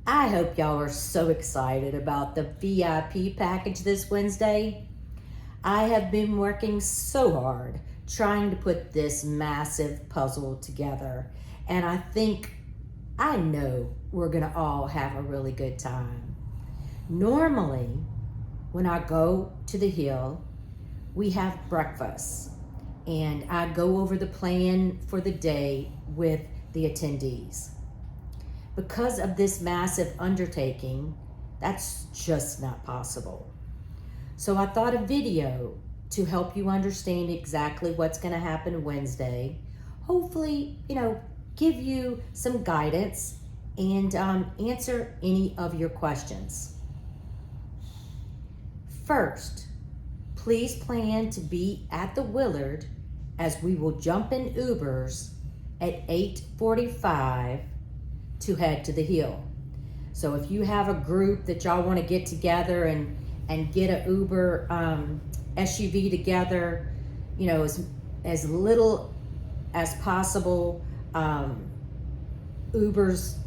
I hope y'all are so excited about the VIP package this Wednesday. I have been working so hard trying to put this massive puzzle together, and I know we're gonna all have a really good time. Normally, when I go to the Hill, we have breakfast, and I go over the plan for the day with the attendees. Because of this massive undertaking, that's just not possible. So I thought a video to help you understand exactly what's going to happen Wednesday. Hopefully, give you some guidance and answer any of your questions. First, please plan to be at the Willard as we will jump in Ubers at 8:45 to head to the Hill. So if you have a group that y'all want to get together and get a Uber SUV together, as little as possible. Ubers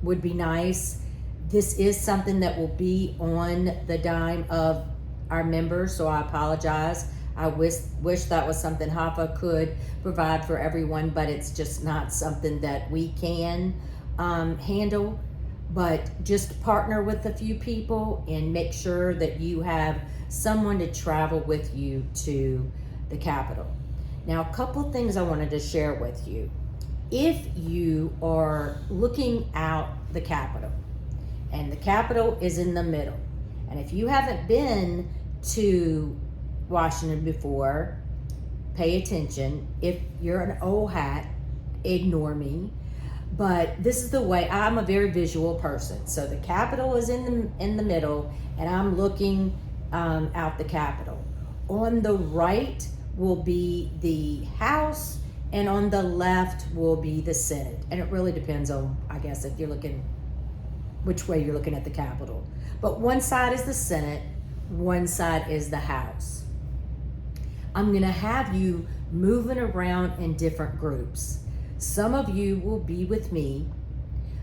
would be nice. This is something that will be on the dime of our members, so I apologize. I wish that was something HAFA could provide for everyone, but it's just not something that we can handle. But just partner with a few people and make sure that you have someone to travel with you to the Capitol. Now, a couple things I wanted to share with you. If you are looking out the Capitol, and the Capitol is in the middle, and if you haven't been to Washington before, pay attention. If you're an old hat, ignore me. But this is the way. I'm a very visual person. So the Capitol is in the middle, and I'm looking out the Capitol. On the right will be the House, and on the left will be the Senate. And it really depends on, I guess, if you're looking, which way you're looking at the Capitol. But one side is the Senate, one side is the House. I'm gonna have you moving around in different groups. Some of you will be with me.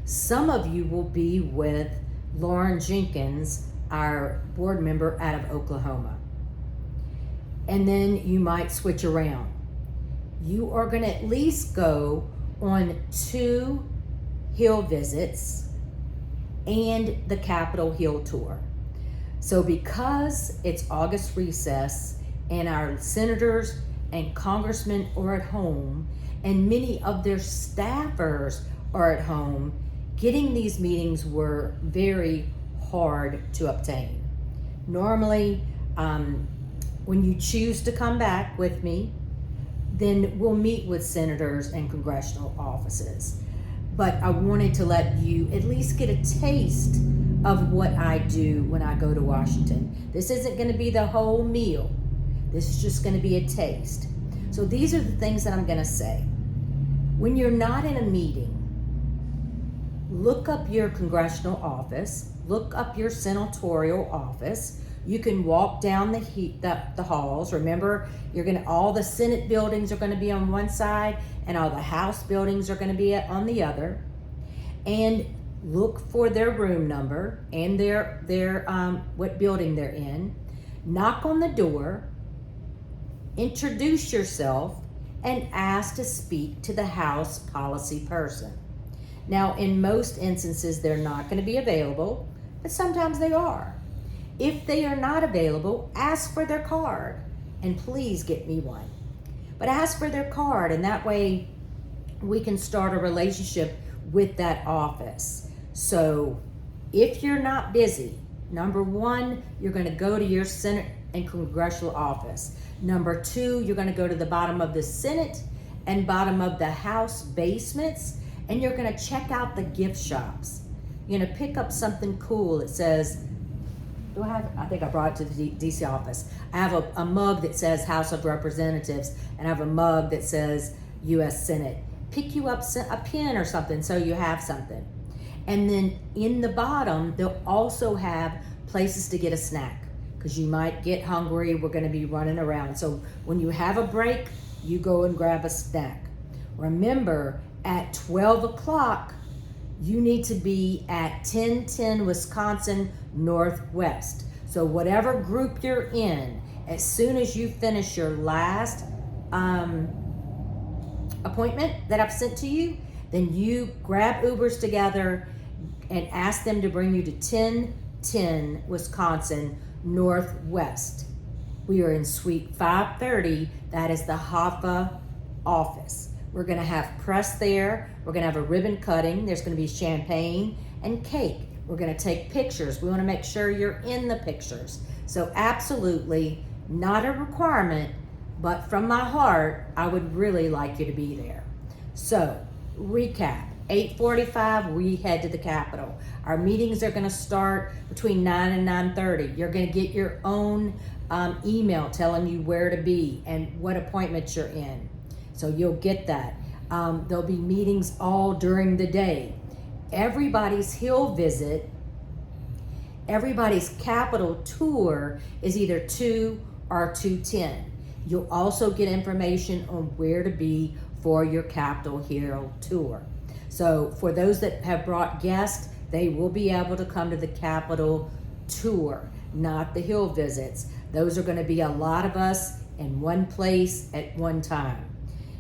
Some of you will be with Lauren Jenkins, our board member out of Oklahoma. And then you might switch around. You are going to at least go on 2 Hill visits and the Capitol Hill tour. So because it's August recess and our senators and congressmen are at home, and many of their staffers are at home, getting these meetings were very hard to obtain. Normally, when you choose to come back with me, then we'll meet with senators and congressional offices. But I wanted to let you at least get a taste of what I do when I go to Washington. This isn't going to be the whole meal. This is just going to be a taste. So these are the things that I'm going to say. When you're not in a meeting, look up your congressional office, look up your senatorial office. You can walk down the halls. Remember, all the Senate buildings are going to be on one side, and all the House buildings are going to be on the other. And look for their room number and their what building they're in. Knock on the door. Introduce yourself and ask to speak to the House policy person. Now, in most instances, they're not going to be available, but sometimes they are. If they are not available, ask for their card, and please get me one. But ask for their card, and that way we can start a relationship with that office. So if you're not busy, number 1, you're going to go to your Senate and congressional office. Number 2, you're going to go to the bottom of the Senate and bottom of the House basements, and you're going to check out the gift shops. You're going to pick up something cool. It says, I think I brought it to the DC office. I have a mug that says House of Representatives, and I have a mug that says US Senate. Pick you up a pen or something so you have something. And then in the bottom, they'll also have places to get a snack, because you might get hungry. We're going to be running around. So when you have a break, you go and grab a snack. Remember, at 12 o'clock, you need to be at 1010 Wisconsin Northwest. So whatever group you're in, as soon as you finish your last appointment that I've sent to you, then you grab Ubers together and ask them to bring you to 1010 Wisconsin Northwest. We are in Suite 530. That is the HAFA office. We're going to have press there. We're going to have a ribbon cutting. There's going to be champagne and cake. We're going to take pictures. We want to make sure you're in the pictures. So absolutely not a requirement, but from my heart, I would really like you to be there. So recap, 8:45, we head to the Capitol. Our meetings are going to start between 9 and 9:30. You're going to get your own email telling you where to be and what appointments you're in. So you'll get that. There'll be meetings all during the day. Everybody's Hill visit, everybody's Capitol tour is either 2 or 2:10. You'll also get information on where to be for your Capitol Hill tour. So for those that have brought guests, they will be able to come to the Capitol tour, not the Hill visits. Those are going to be a lot of us in one place at one time.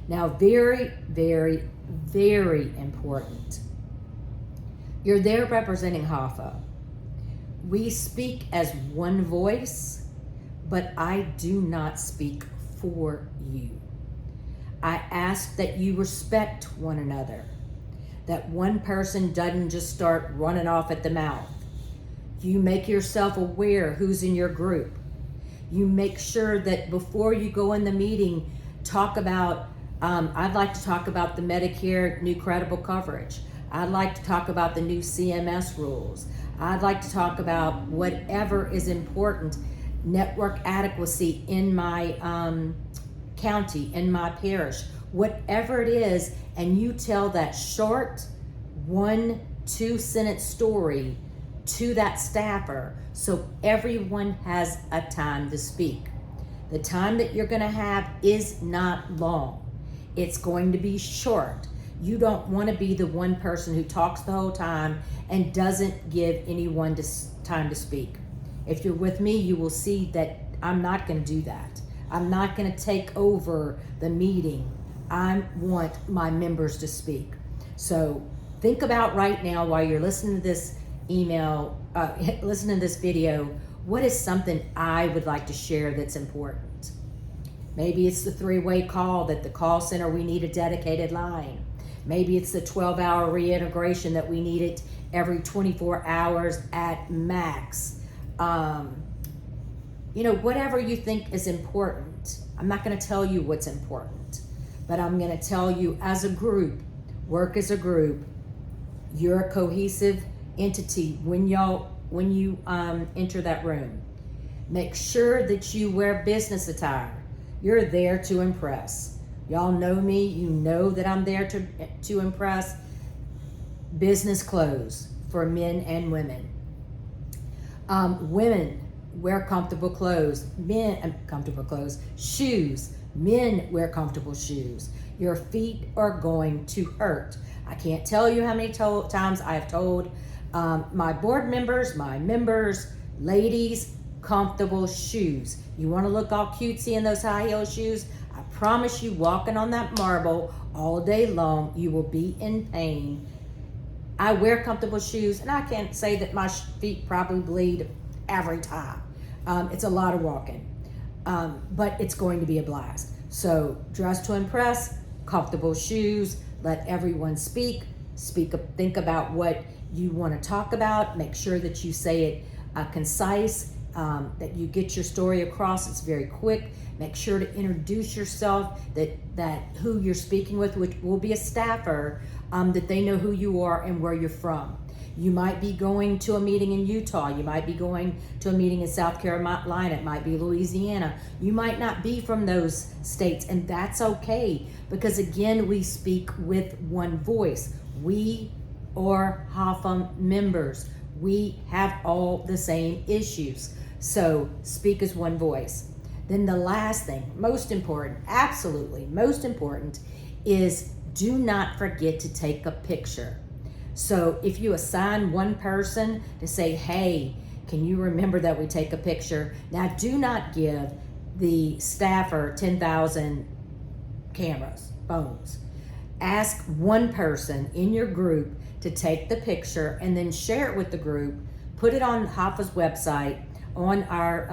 Now, very, very, very important. You're there representing HAFA. We speak as one voice, but I do not speak for you. I ask that you respect one another, that one person doesn't just start running off at the mouth. You make yourself aware who's in your group. You make sure that before you go in the meeting, talk about, I'd like to talk about the Medicare new credible coverage. I'd like to talk about the new CMS rules. I'd like to talk about whatever is important, network adequacy in my county, in my parish, whatever it is, and you tell that short 1-2 sentence story to that staffer so everyone has a time to speak. The time that you're going to have is not long. It's going to be short. You don't want to be the one person who talks the whole time and doesn't give anyone time to speak. If you're with me, you will see that I'm not going to do that. I'm not going to take over the meeting. I want my members to speak. So think about right now while you're listening to this listening to this video, what is something I would like to share that's important? Maybe it's the 3-way call that the call center, we need a dedicated line. Maybe it's the 12-hour reintegration that we need it every 24 hours at max. Whatever you think is important. I'm not going to tell you what's important, but I'm going to tell you as a group, work as a group, you're a cohesive entity when you enter that room. Make sure that you wear business attire. You're there to impress. Y'all know me, you know that I'm there to impress. Business clothes for men and women. Women wear comfortable clothes. Shoes. Men wear comfortable shoes. Your feet are going to hurt. I can't tell you how many times I have told my board members, my members, ladies, comfortable shoes. You want to look all cutesy in those high heel shoes? I promise you, walking on that marble all day long, you will be in pain. I wear comfortable shoes, and I can't say that my feet probably bleed every time. It's a lot of walking, but it's going to be a blast. So dress to impress, comfortable shoes, let everyone speak, think about what you want to talk about, make sure that you say it concise, that you get your story across. It's very quick. Make sure to introduce yourself, that who you're speaking with, which will be a staffer, that they know who you are and where you're from. You might be going to a meeting in Utah. You might be going to a meeting in South Carolina. It might be Louisiana. You might not be from those states, and that's okay, because again, we speak with one voice. We are HAFA members. We have all the same issues. So speak as one voice. Then the last thing, most important, absolutely most important, is do not forget to take a picture. So if you assign one person to say, hey, can you remember that we take a picture? Now, do not give the staffer 10,000 cameras, phones. Ask one person in your group to take the picture and then share it with the group. Put it on HAFA's website, on our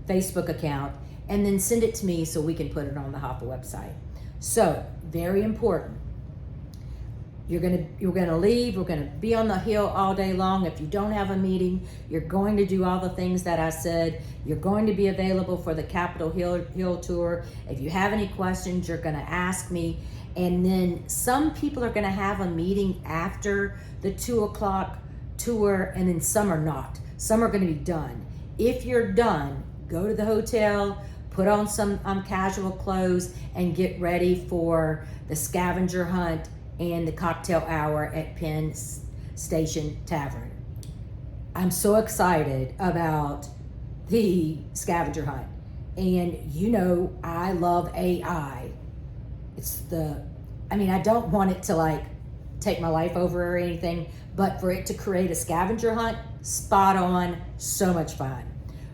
Facebook account, and then send it to me so we can put it on the HAFA website. So, very important. You're gonna leave. We're gonna be on the Hill all day long. If you don't have a meeting, you're going to do all the things that I said. You're going to be available for the Capitol Hill tour. If you have any questions, you're gonna ask me. And then some people are gonna have a meeting after the 2 o'clock tour, and then some are not. Some are gonna be done. If you're done, go to the hotel, put on some casual clothes, and get ready for the scavenger hunt and the cocktail hour at Penn Station Tavern. I'm so excited about the scavenger hunt. And you know, I love AI. I don't want it to like take my life over or anything, but for it to create a scavenger hunt, spot on, so much fun.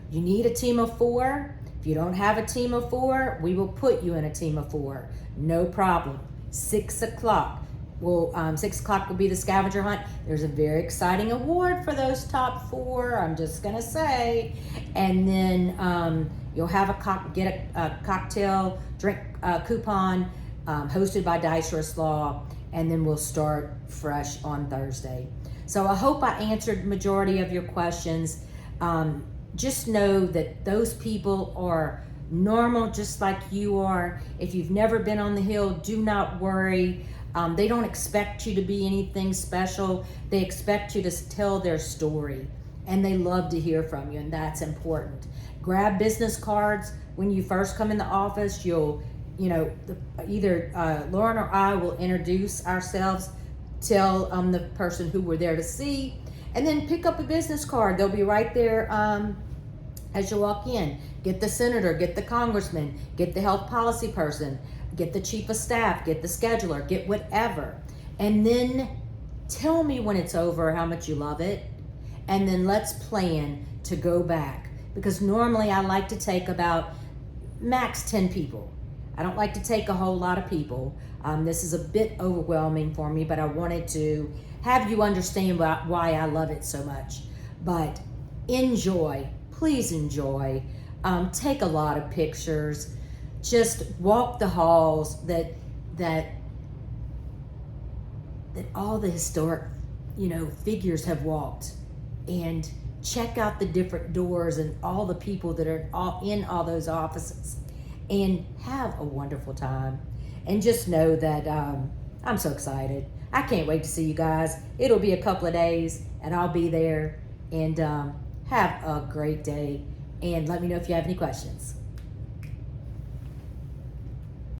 You need a team of 4. If you don't have a team of 4, we will put you in a team of 4. No problem. 6 o'clock. 6 o'clock will be the scavenger hunt. There's a very exciting award for those top 4. I'm just gonna say, and then you'll have get a cocktail drink coupon hosted by Dice Law, and then we'll start fresh on Thursday. So I hope I answered majority of your questions. Just know that those people are normal, just like you are. If you've never been on the Hill, do not worry. They don't expect you to be anything special. They expect you to tell their story, and they love to hear from you, and that's important. Grab business cards when you first come in the office. Either Lauren or I will introduce ourselves, tell the person who we're there to see, and then pick up a business card. They'll be right there as you walk in. Get the senator, get the congressman, get the health policy person, get the chief of staff, get the scheduler, get whatever. And then tell me when it's over how much you love it. And then let's plan to go back. Because normally I like to take about max 10 people. I don't like to take a whole lot of people. This is a bit overwhelming for me, but I wanted to have you understand why I love it so much. But enjoy, please enjoy. Take a lot of pictures. Just walk the halls that all the historic, figures have walked, and check out the different doors and all the people that are in all those offices, and have a wonderful time. And just know that I'm so excited. I can't wait to see you guys. It'll be a couple of days, and I'll be there. And have a great day. And let me know if you have any questions.